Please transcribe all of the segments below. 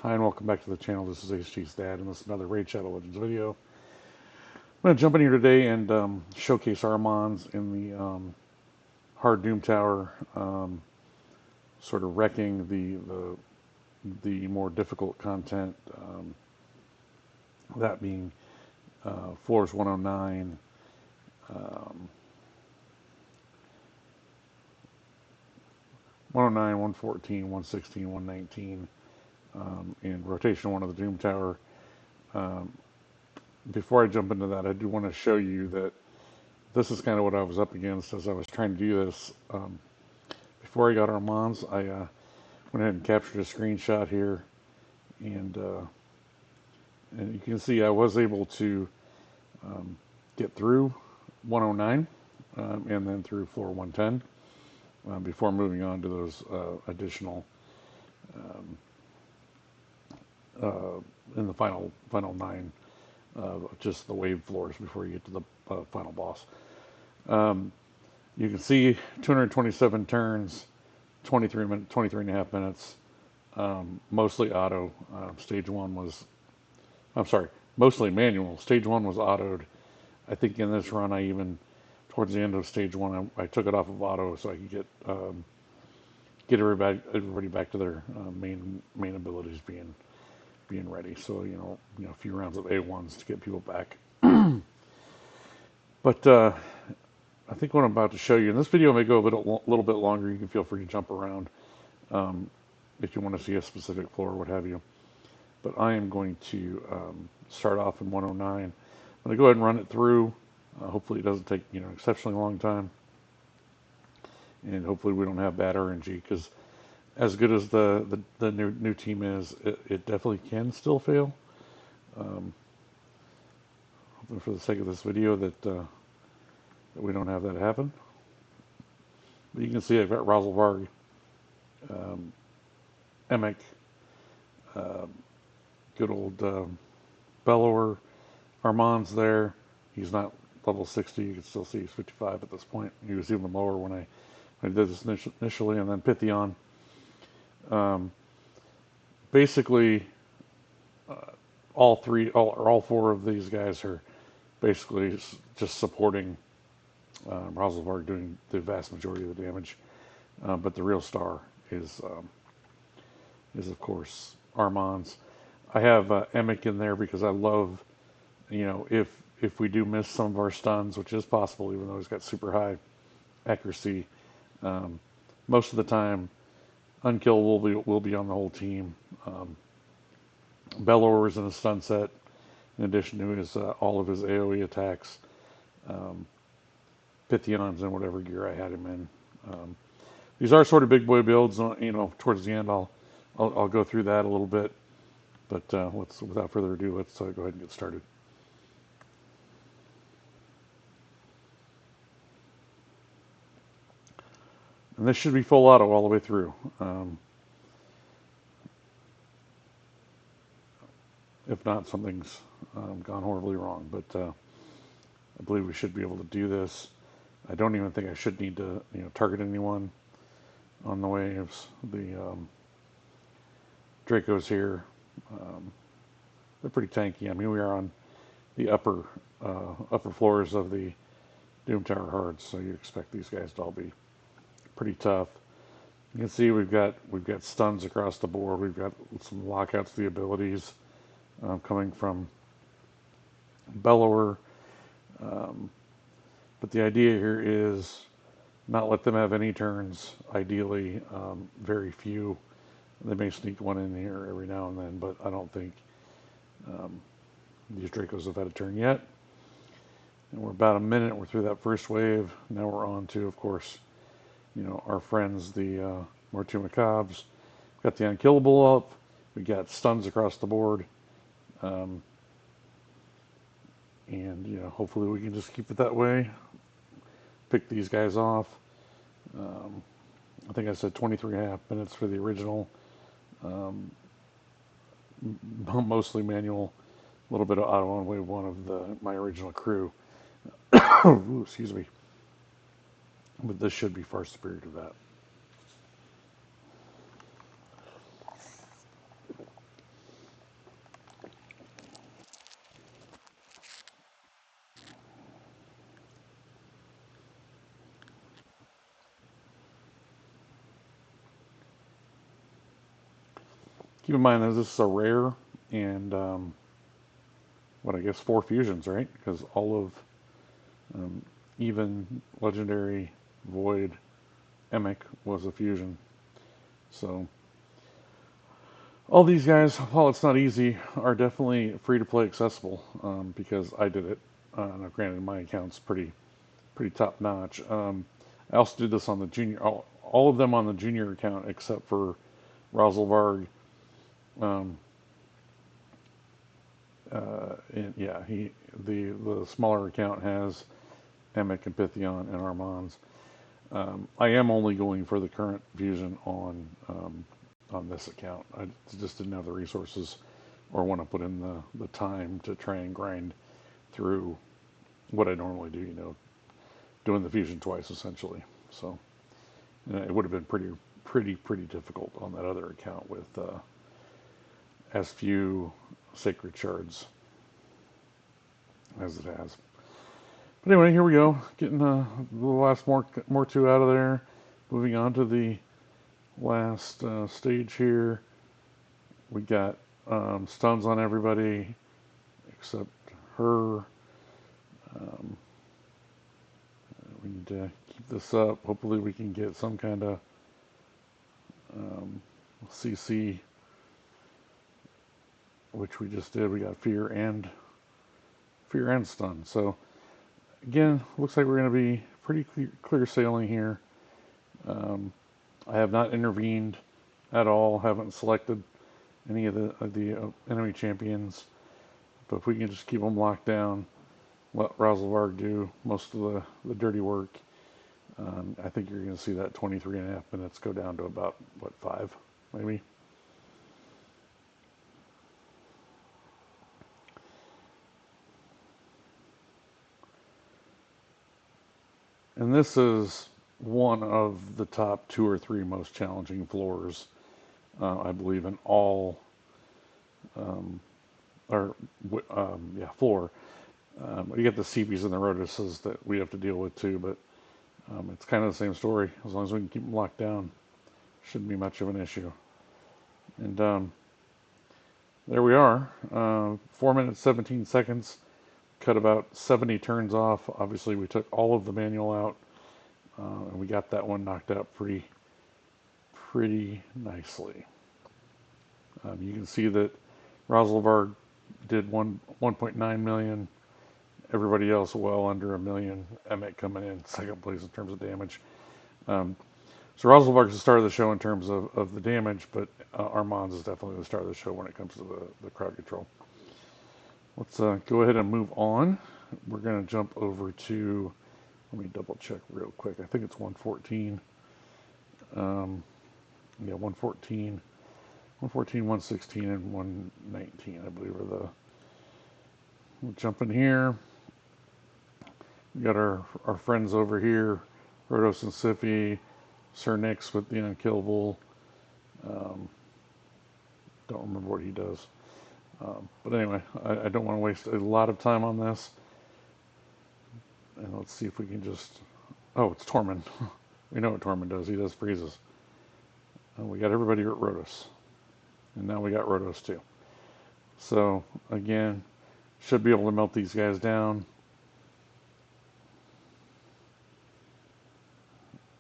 Hi and welcome back to the channel. This is HG's dad, and this is another Raid Shadow Legends video. I'm going to jump in here today and showcase Armanz in the hard Doom Tower, sort of wrecking the more difficult content, that being floors 109, 109, 114, 116, 119, in rotation 1 of the Doom Tower. Before I jump into that, I do want to show you that this is kind of what I was up against as I was trying to do this. Before I got Armanz, I went ahead and captured a screenshot here, and you can see I was able to get through 109 and then through floor 110 before moving on to those additional in the final 9, just the wave floors before you get to the final boss. You can see 227 turns, 23 and a half minutes, mostly auto. Stage 1 was, I'm sorry, mostly manual. Stage 1 was autoed. I think in this run, I even, towards the end of stage 1, I took it off of auto so I could get everybody back to their main abilities being ready. So a few rounds of A1s to get people back. But I think what I'm about to show you, and this video may go a little bit longer. You can feel free to jump around if you want to see a specific floor or what have you. But I am going to start off in 109. I'm going to go ahead and run it through. Hopefully it doesn't take an exceptionally long time. And hopefully we don't have bad RNG, because as good as the new team is, it definitely can still fail. Hoping for the sake of this video that we don't have that happen. But you can see I've got Razelvarg, Emic, good old Bellower, Armanz there. He's not level 60. You can still see he's 55 at this point. He was even lower when I did this initially. And then Pythion. Basically, all 4 of these guys are basically just supporting Razelvarg, doing the vast majority of the damage. But the real star is of course Armanz. I have Emic in there because I love, if we do miss some of our stuns, which is possible, even though he's got super high accuracy, most of the time Unkill will be on the whole team. Bellower is in a stun set, in addition to his all of his AoE attacks. Pythion's in whatever gear I had him in. These are sort of big boy builds. Towards the end I'll go through that a little bit. But without further ado, let's go ahead and get started. And this should be full auto all the way through. If not, something's gone horribly wrong. But I believe we should be able to do this. I don't even think I should need to target anyone on the waves. The Dracos here, they're pretty tanky. I mean, we are on the upper floors of the Doom Tower Hards, so you expect these guys to all be pretty tough. You can see we've got stuns across the board. We've got some lockouts of the abilities coming from Bellower. But the idea here is not let them have any turns, ideally very few. They may sneak one in here every now and then, but I don't think these Dracos have had a turn yet. And we're about a minute, we're through that first wave. Now we're on to, of course, our friends, the Mortu Macabres. Got the Unkillable up. We got stuns across the board. And hopefully we can just keep it that way. Pick these guys off. I think I said 23 and a half minutes for the original. Mostly manual, a little bit of auto on wave 1 of my original crew. Ooh, excuse me. But this should be far superior to that. keep in mind that this is a rare and what I guess 4 fusions, right? Because all of even legendary void Emic was a fusion. So all these guys, while it's not easy, are definitely free to play accessible because I did it. Now, granted, my account's pretty top notch. I also did this on the junior, all of them on the junior account except for Razelvarg. Um, and yeah, the smaller account has Emic and Pythion and Armanz. I am only going for the current fusion on this account. I just didn't have the resources or want to put in the time to try and grind through what I normally do. Doing the fusion twice essentially. So it would have been pretty difficult on that other account with as few sacred shards as it has. But anyway, here we go. Getting the last more two out of there. Moving on to the last stage here. We got stuns on everybody except her. We need to keep this up. Hopefully we can get some kind of CC, which we just did. We got fear and stun. So again, looks like we're going to be pretty clear sailing here. I have not intervened at all. Haven't selected any of the enemy champions. But if we can just keep them locked down, let Razelvarg do most of the dirty work, I think you're going to see that 23.5 minutes go down to about, 5, maybe? And this is one of the top 2 or 3 most challenging floors, I believe, in all, floor. You get the CBs and the Rotuses that we have to deal with too, but it's kind of the same story. As long as we can keep them locked down, shouldn't be much of an issue. And there we are, 4 minutes 17 seconds. Cut about 70 turns off. Obviously, we took all of the manual out, and we got that one knocked out pretty nicely. You can see that Razelvarg did 1.9 million. Everybody else well under 1 million. Emic coming in second place in terms of damage. So Razelvarg's the star of the show in terms of the damage, but Armanz is definitely the star of the show when it comes to the crowd control. Let's go ahead and move on. We're going to jump over to, let me double check real quick. I think it's 114. 114, 116, and 119, I believe are the. We'll jump in here. We got our friends over here, Rotos and Siffy, Sir Nix with the unkillable. Don't remember what he does. But anyway, I don't want to waste a lot of time on this. And let's see if we can just... Oh, it's Tormund. We know what Tormund does. He does freezes. We got everybody at Rotos. And now we got Rotos too. So, again, should be able to melt these guys down.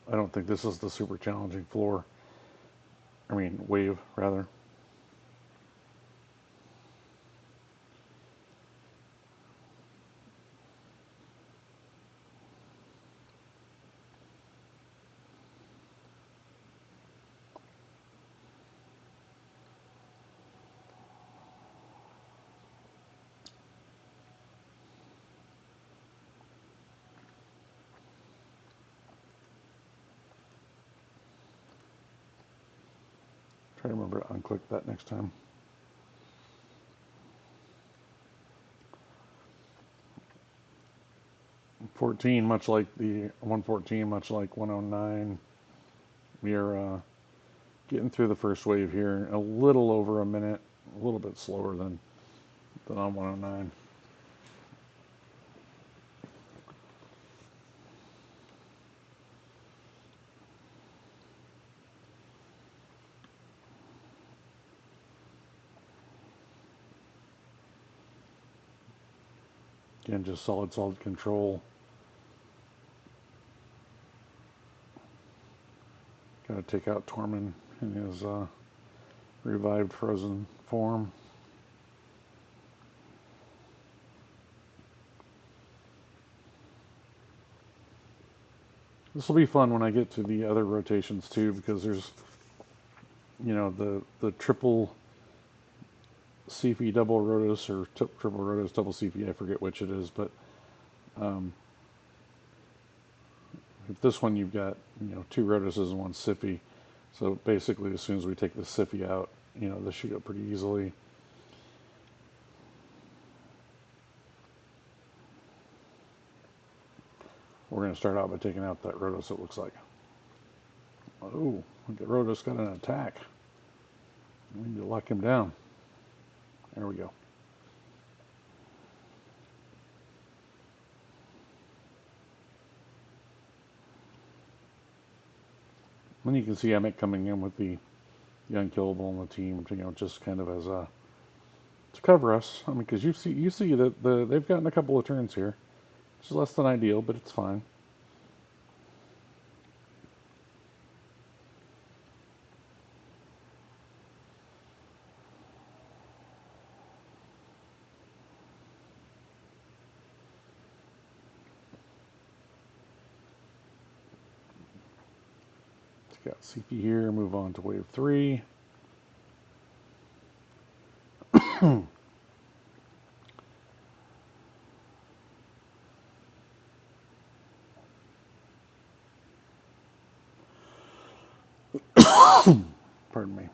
I don't think this is the super challenging floor. I mean, wave, rather. Try to remember to unclick that next time. Much like the 114, much like 109. We are getting through the first wave here, a little over a minute, a little bit slower than on 109. Again, just solid control. Got to take out Tormund in his revived frozen form. This will be fun when I get to the other rotations too, because there's, the triple CP double Rotos, or triple Rotos double CP. I forget which it is, but with this one you've got two Rotoses and one Sippy. So basically, as soon as we take the Sippy out, this should go pretty easily. We're going to start out by taking out that Rotos, it looks like. Oh, the Rotos got an attack. We need to lock him down. There we go. And you can see Emmett coming in with the unkillable on the team, just kind of as a to cover us. I mean, because you see that they've gotten a couple of turns here, which is less than ideal, but it's fine. Got CP here, move on to wave 3. Pardon me.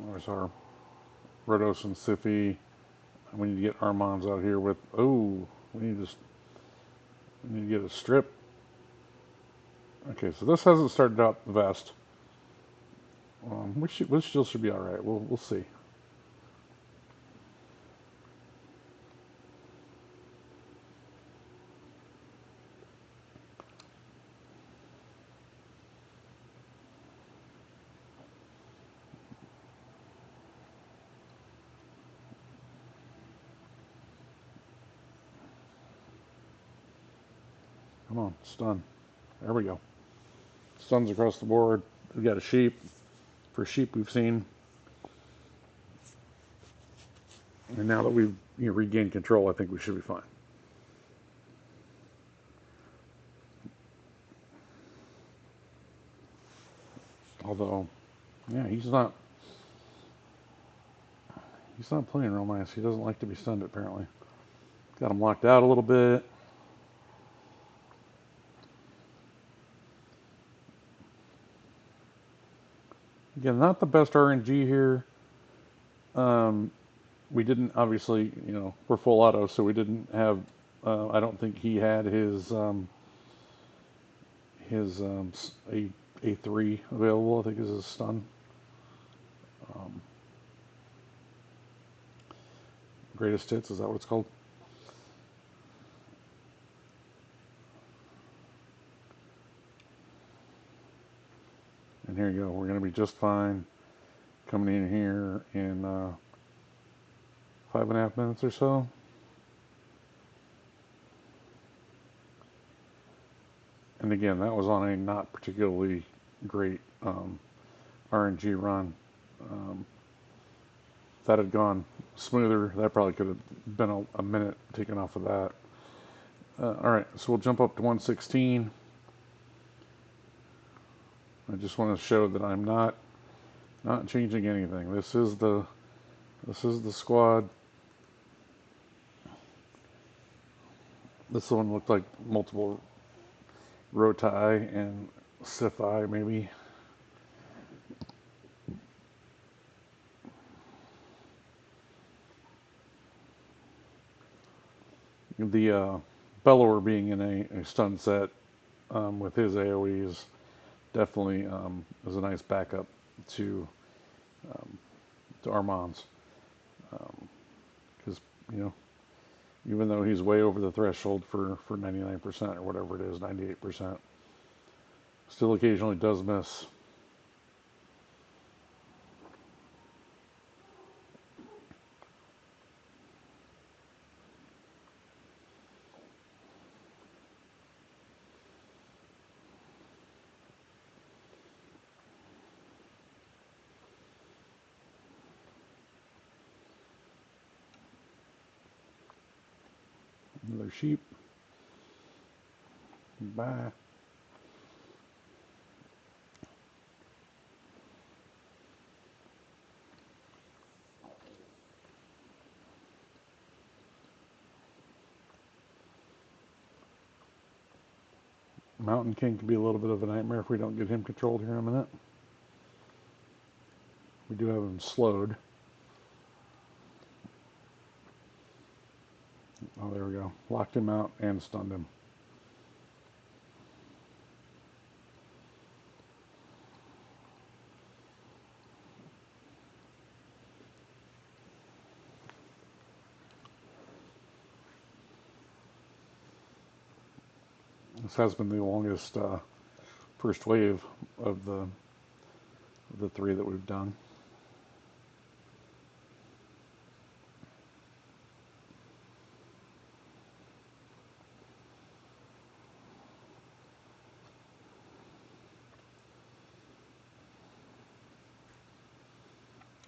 There's our Rotos and Siffy. We need to get Armanz out here with. Oh, we need to get a strip. Okay, so this hasn't started out the best, which still should be all right. We'll see. Come on, stun. There we go. Stuns across the board. We got a sheep. First sheep we've seen. And now that we've regained control, I think we should be fine. Although, yeah, he's not playing real nice. He doesn't like to be stunned, apparently. Got him locked out a little bit. Again, not the best RNG here. We didn't, obviously, we're full auto, so we didn't have, I don't think he had his A3 available, I think is his stun. Greatest hits, is that what it's called? And here you go, we're going to be just fine coming in here in 5.5 minutes or so. And again, that was on a not particularly great RNG run. If that had gone smoother, that probably could have been a minute taken off of that. All right, so we'll jump up to 116. I just want to show that I'm not changing anything. This is the squad. This one looked like multiple Rotai and Sifai, maybe. The Bellower being in a stun set with his AoEs definitely is a nice backup to Armanz. Because, even though he's way over the threshold for 99% or whatever it is, 98%, still occasionally does miss. Another sheep. Bye. Mountain King can be a little bit of a nightmare if we don't get him controlled here in a minute. We do have him slowed. Oh, there we go. Locked him out and stunned him. This has been the longest first wave of the three that we've done.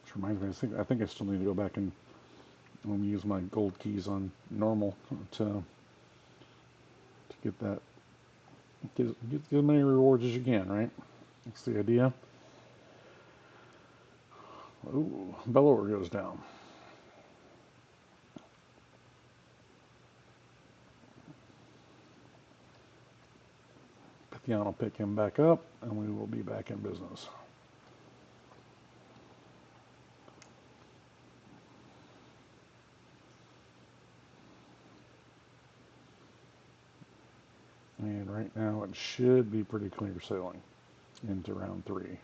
Which reminds me, I think I still need to go back and use my gold keys on normal to get that, get as many rewards as you can, right? That's the idea. Ooh, Bellower goes down. Pythion will pick him back up, and we will be back in business. And right now it should be pretty clear sailing into round 3.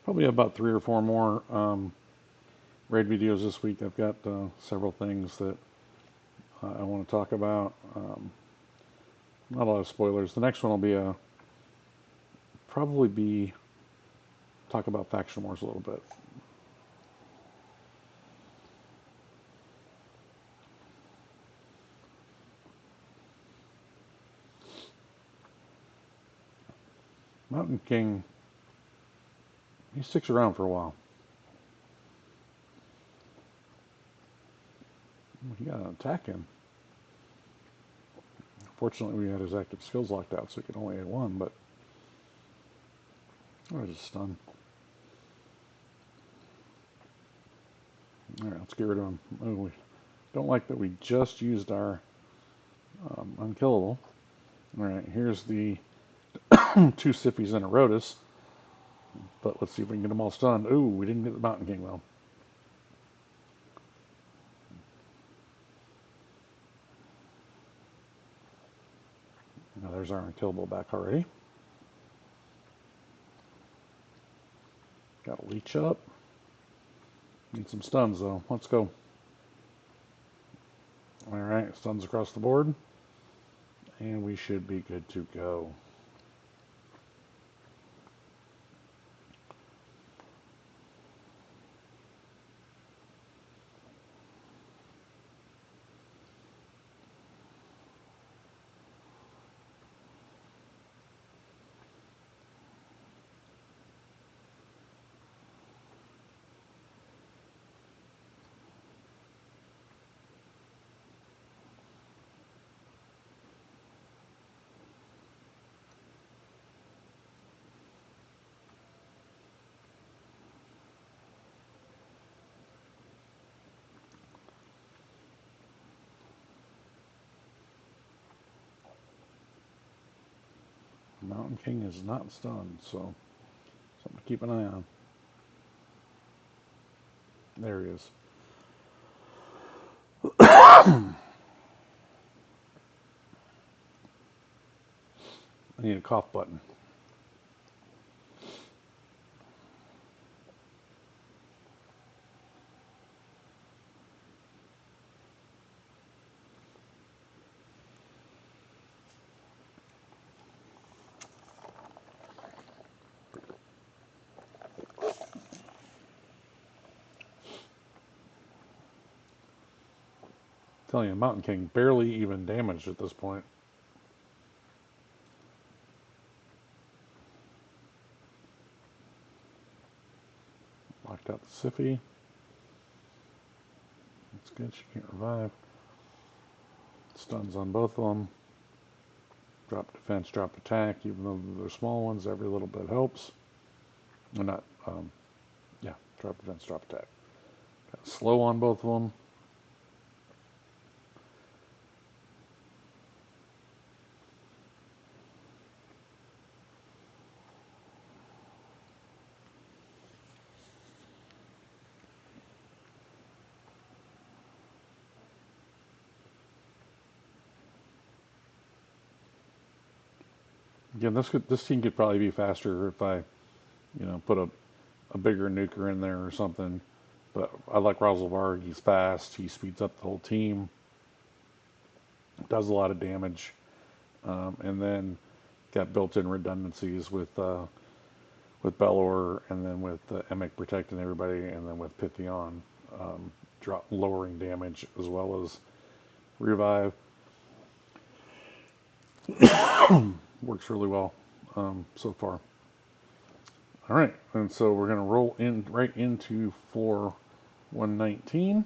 Probably have about 3 or 4 more raid videos this week. I've got several things that I want to talk about. Not a lot of spoilers. The next one will be probably talk about faction wars a little bit. Mountain King, he sticks around for a while. He got an attack in. Fortunately, we had his active skills locked out, so he could only hit 1, but I was just stunned. Alright, let's get rid of him. Oh, we don't like that we just used our unkillable. Alright, here's the 2 Siffies and a Rotus. But let's see if we can get them all stunned. Ooh, we didn't get the Mountain King though. Now there's our unkillable back already. Got a leech up. Need some stuns though. Let's go. Alright, stuns across the board. And we should be good to go. Mountain King is not stunned, so something to keep an eye on. There he is. need a cough button. Telling you, Mountain King barely even damaged at this point. Locked out the Siffy. That's good, she can't revive. Stuns on both of them. Drop defense, drop attack, even though they're small ones, every little bit helps. Or not, yeah, drop defense, drop attack. Got slow on both of them. Again, this team could probably be faster if I, put a bigger nuker in there or something. But I like Razelvarg. He's fast. He speeds up the whole team. Does a lot of damage, and then got built-in redundancies with Belor, and then with Emic protecting everybody, and then with Pythion lowering damage as well as revive. Works really well so far. All right, and so we're going to roll in right into floor 119,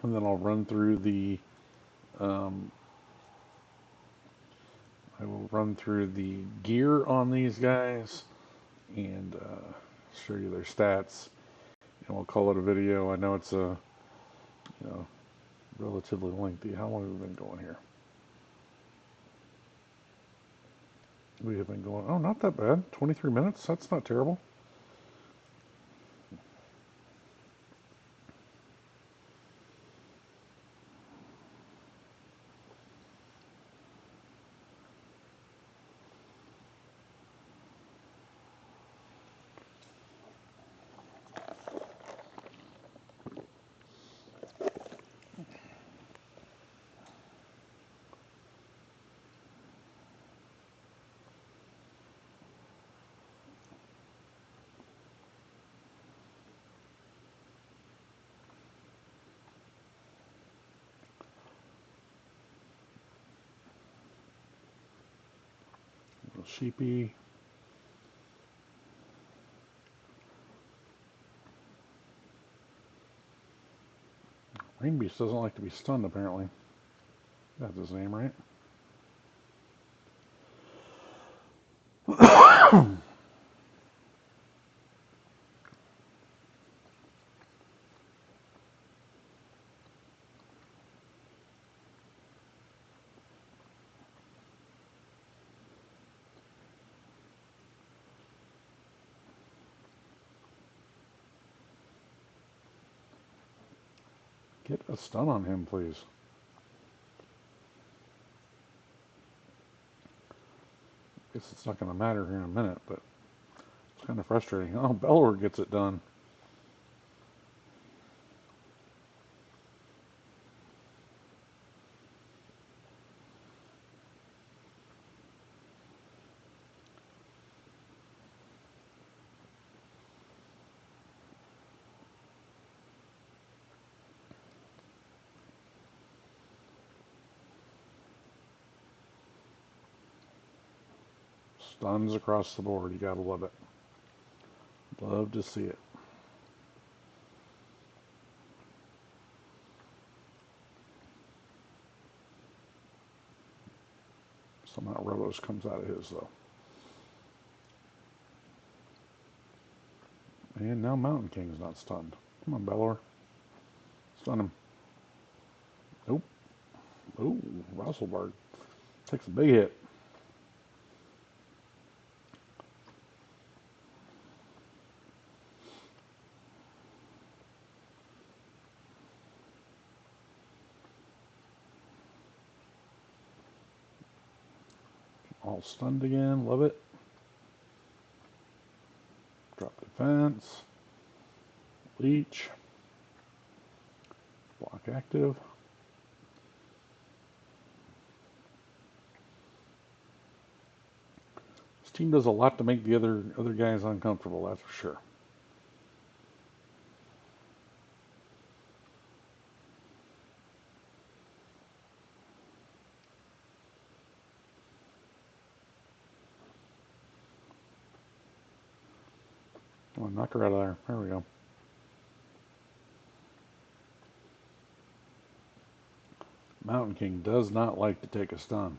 and then I'll run through the I will run through the gear on these guys and show you their stats, and we'll call it a video. I know it's a relatively lengthy. How long have we been going here? We have been going, oh, not that bad. 23 minutes. That's not terrible. Little sheepy. Rain Beast doesn't like to be stunned, apparently. That's his name, right? Get a stun on him, please. Guess it's not going to matter here in a minute, but it's kind of frustrating. Oh, Belor gets it done. Stuns across the board. You gotta love it. Love to see it. Somehow Rebos comes out of his, though. And now Mountain King's not stunned. Come on, Belor. Stun him. Nope. Ooh, Razelvarg takes a big hit. All stunned again. Love it. Drop defense. Leech. Block active. This team does a lot to make the other guys uncomfortable, that's for sure. Oh, knock her out of there. There we go. Mountain King does not like to take a stun.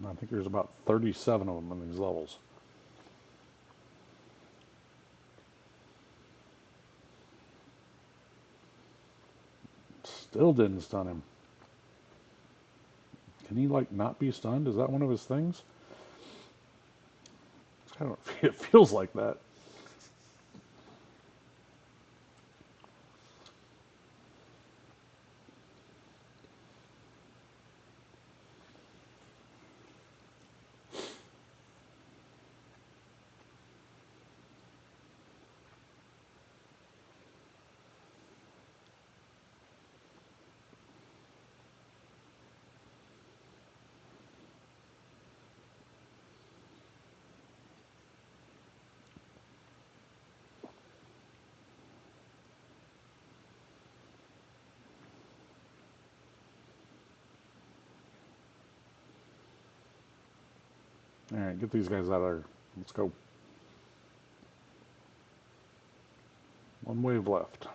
I think there's about 37 of them in these levels. Still didn't stun him. Can he, like, not be stunned? Is that one of his things? It feels like that. All right, get these guys out of there. Let's go. One wave left.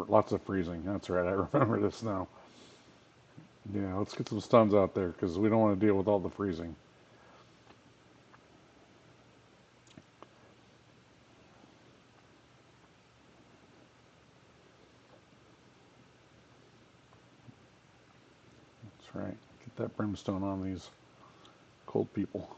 Lots of freezing. That's right. I remember this now. Yeah, let's get some stuns out there because we don't want to deal with all the freezing. That's right. Get that brimstone on these cold people.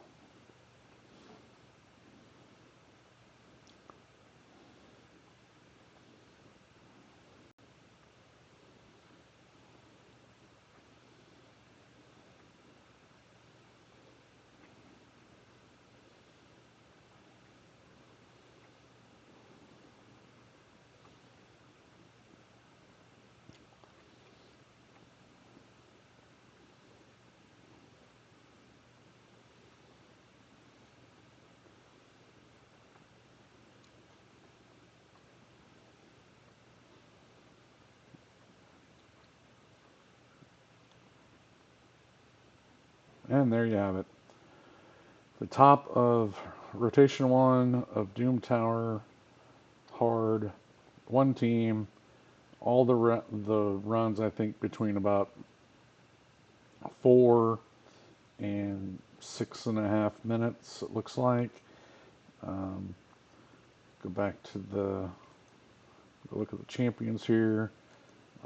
And there you have it. The top of Rotation 1 of Doom Tower, hard, one team, all the runs, I think, between about 4 and 6.5 minutes, it looks like. Go back to look at the champions here.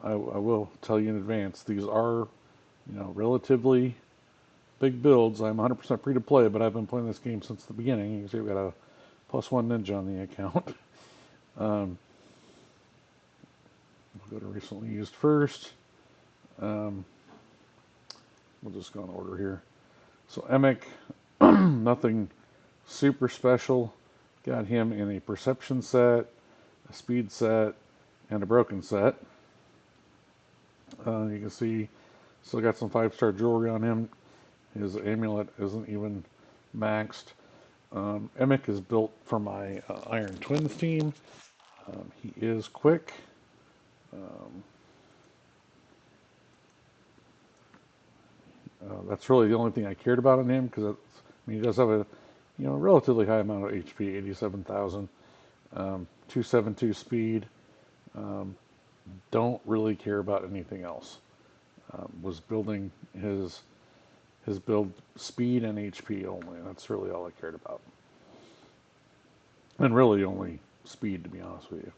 I will tell you in advance, these are, relatively big builds. I'm 100% free to play, but I've been playing this game since the beginning. You can see we've got a +1 ninja on the account. We'll go to recently used first. We'll just go in order here. So Emic, nothing super special. Got him in a perception set, a speed set, and a broken set. You can see still got some 5-star jewelry on him. His amulet isn't even maxed. Emic is built for my Iron Twins team. He is quick. That's really the only thing I cared about in him because he does have a relatively high amount of HP, 87,000, 272 speed. Don't really care about anything else. was building his build speed and HP only. That's really all I cared about, and really only speed, to be honest with you.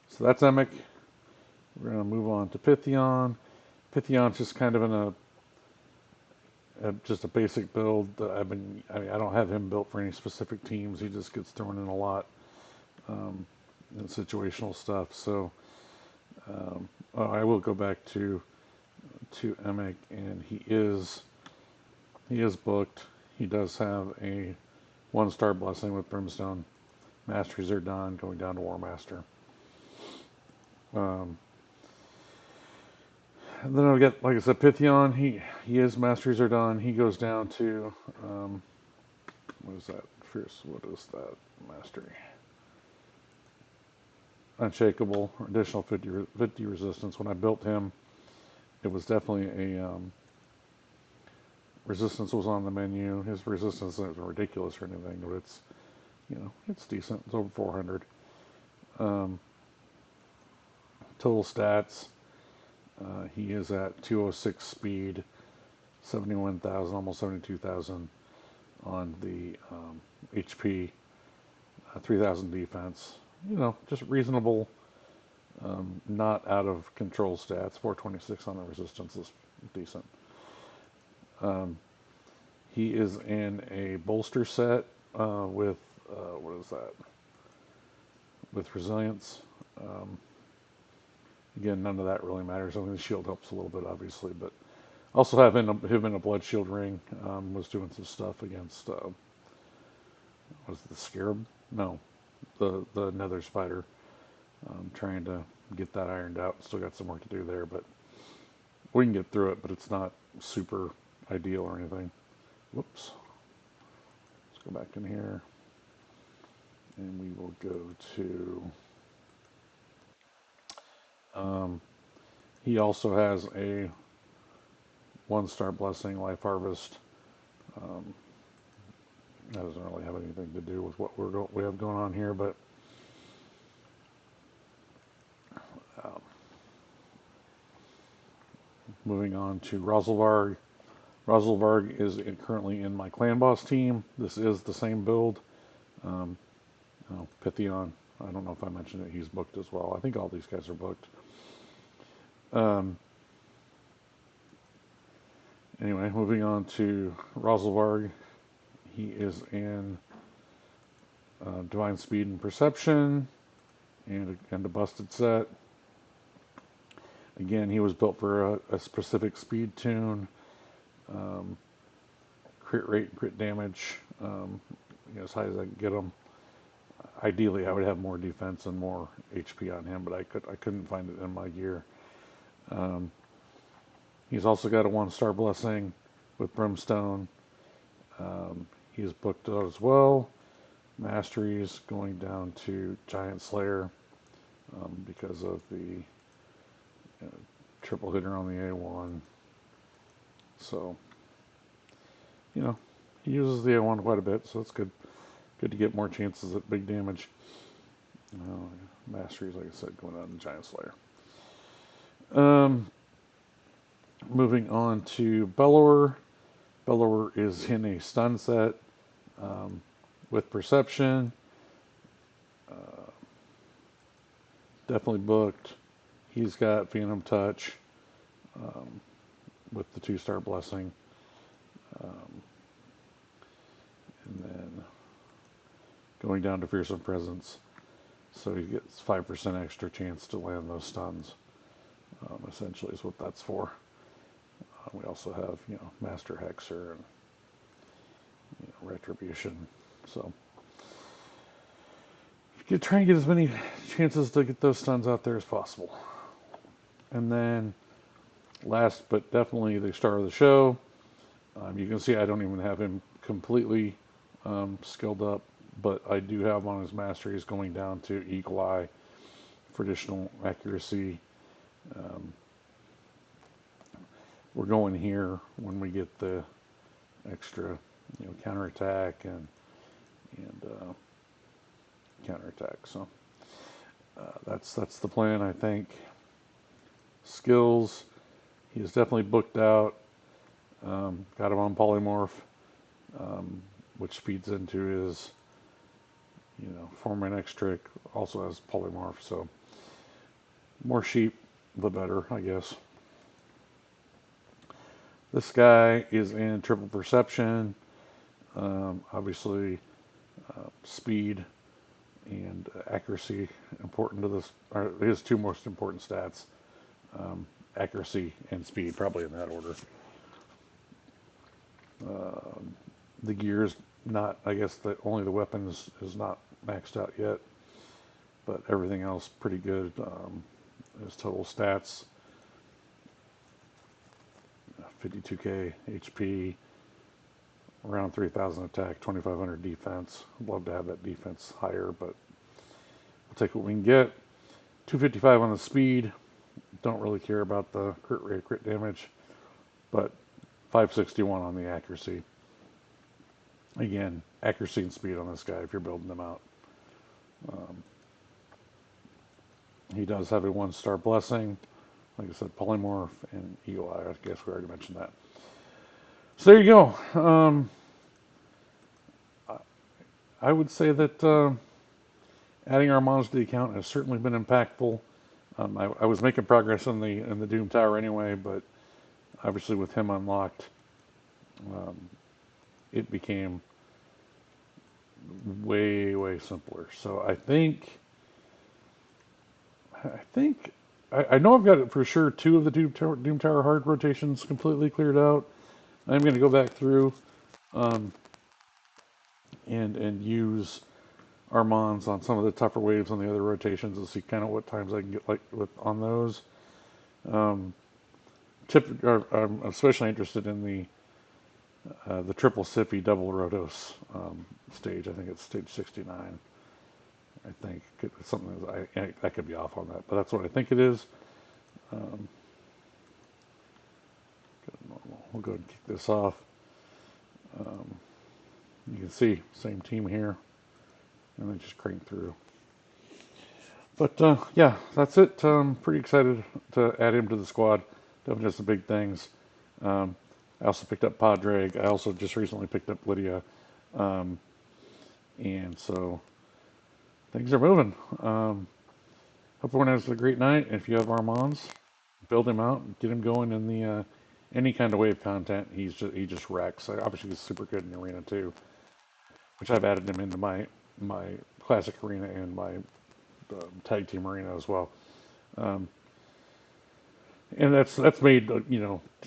So that's Emic. We're going to move on to Pythion. Pythion's just kind of in just a basic build that I mean, I don't have him built for any specific teams. He just gets thrown in a lot in situational stuff. So I will go back to Emic, and he is booked. He does have a 1-star blessing with Brimstone. Masteries are done, going down to War Master. And then I've got, like I said, Pythion. He is Masteries are done. He goes down to what is that? Fierce. What is that? Mastery. Unshakable. Additional 50 resistance. When I built him, it was definitely a resistance was on the menu. His resistance isn't ridiculous or anything, but it's it's decent. It's over 400. Total stats. He is at 206 speed, 71,000, almost 72,000 on the HP, 3,000 defense. Just reasonable, not out of control stats. 426 on the resistance is decent. He is in a bolster set with what is that? With resilience. Again, none of that really matters. I mean, the shield helps a little bit, obviously, but also having him in a blood shield ring was doing some stuff against was it the Scarab? No, the Nether Spider. Trying to get that ironed out. Still got some work to do there, but we can get through it. But it's not super ideal or anything. Whoops. Let's go back in here, and we will go to. He also has a 1-star blessing, Life Harvest. That doesn't really have anything to do with what we have going on here, but moving on to Rosalvarg. Rosalvarg is currently in my clan boss team. This is the same build. Pythion. I don't know if I mentioned it. He's booked as well. I think all these guys are booked. Anyway, moving on to Rosalvarg. He is in Divine Speed and Perception and a busted set. Again, he was built for a specific speed tune. Crit rate, crit damage, as high as I can get him. Ideally, I would have more defense and more HP on him, but I couldn't find it in my gear. He's also got a 1-star blessing with Brimstone. He's booked out as well. Masteries going down to Giant Slayer because of the triple hitter on the A1. So, he uses the A1 quite a bit, so it's good. Good to get more chances at big damage. Masteries, like I said, going on to Giant Slayer. Moving on to Bellower. Bellower is in a stun set with Perception. Definitely booked. He's got Phantom Touch with the 2-star blessing. And then going down to Fearsome Presence. So he gets 5% extra chance to land those stuns. Essentially is what that's for. We also have, Master Hexer and Retribution. So you try and get as many chances to get those stuns out there as possible. And then last but definitely the star of the show, you can see I don't even have him completely skilled up, but I do have on his masteries going down to Eagle Eye for additional accuracy. We're going here when we get the extra, counterattack and counterattack. So that's the plan, I think. Skills, he is definitely booked out. Got him on polymorph, which feeds into his, 4-man X trick. Also has polymorph, so more sheep, the better, I guess. This guy is in triple perception. Obviously, speed and accuracy important to this. Are his two most important stats: accuracy and speed, probably in that order. The gear's not. I guess that only the weapons is not maxed out yet, but everything else pretty good. His total stats: 52k HP, around 3,000 attack, 2,500 defense. I'd love to have that defense higher, but we'll take what we can get. 255 on the speed. Don't really care about the crit rate, crit damage, but 561 on the accuracy. Again, accuracy and speed on this guy if you're building them out. He does have a 1-star blessing. Like I said, polymorph and EOI. I guess we already mentioned that. So there you go. I would say that adding Armanz to the account has certainly been impactful. I was making progress in the Doom Tower anyway, but obviously with him unlocked, it became way simpler. So I know I've got it for sure 2 of the Doom Tower hard rotations completely cleared out. I'm going to go back through and use Armanz on some of the tougher waves on the other rotations and see kind of what times I can get on those. I'm especially interested in the triple Sippy double Rotos stage. I think it's stage 69. I think something I could be off on that, but that's what I think it is. We'll go ahead and kick this off. You can see same team here, and then just crank through. But yeah, that's it. Pretty excited to add him to the squad. Definitely just the big things. I also picked up Padraig. I also just recently picked up Lydia. And so things are moving. Hope everyone has a great night. If you have Armanz, build him out, get him going in the any kind of wave content. He just wrecks. Obviously, he's super good in the arena too, which I've added him into my classic arena and my tag team arena as well. And that's made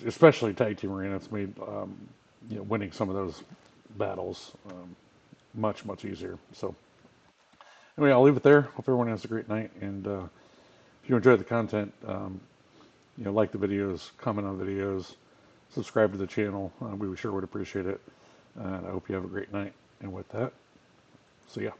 especially tag team arena. It's made winning some of those battles much easier. So anyway, I'll leave it there. Hope everyone has a great night, and if you enjoy the content, like the videos, comment on the videos, subscribe to the channel. We sure would appreciate it. And I hope you have a great night. And with that, see ya.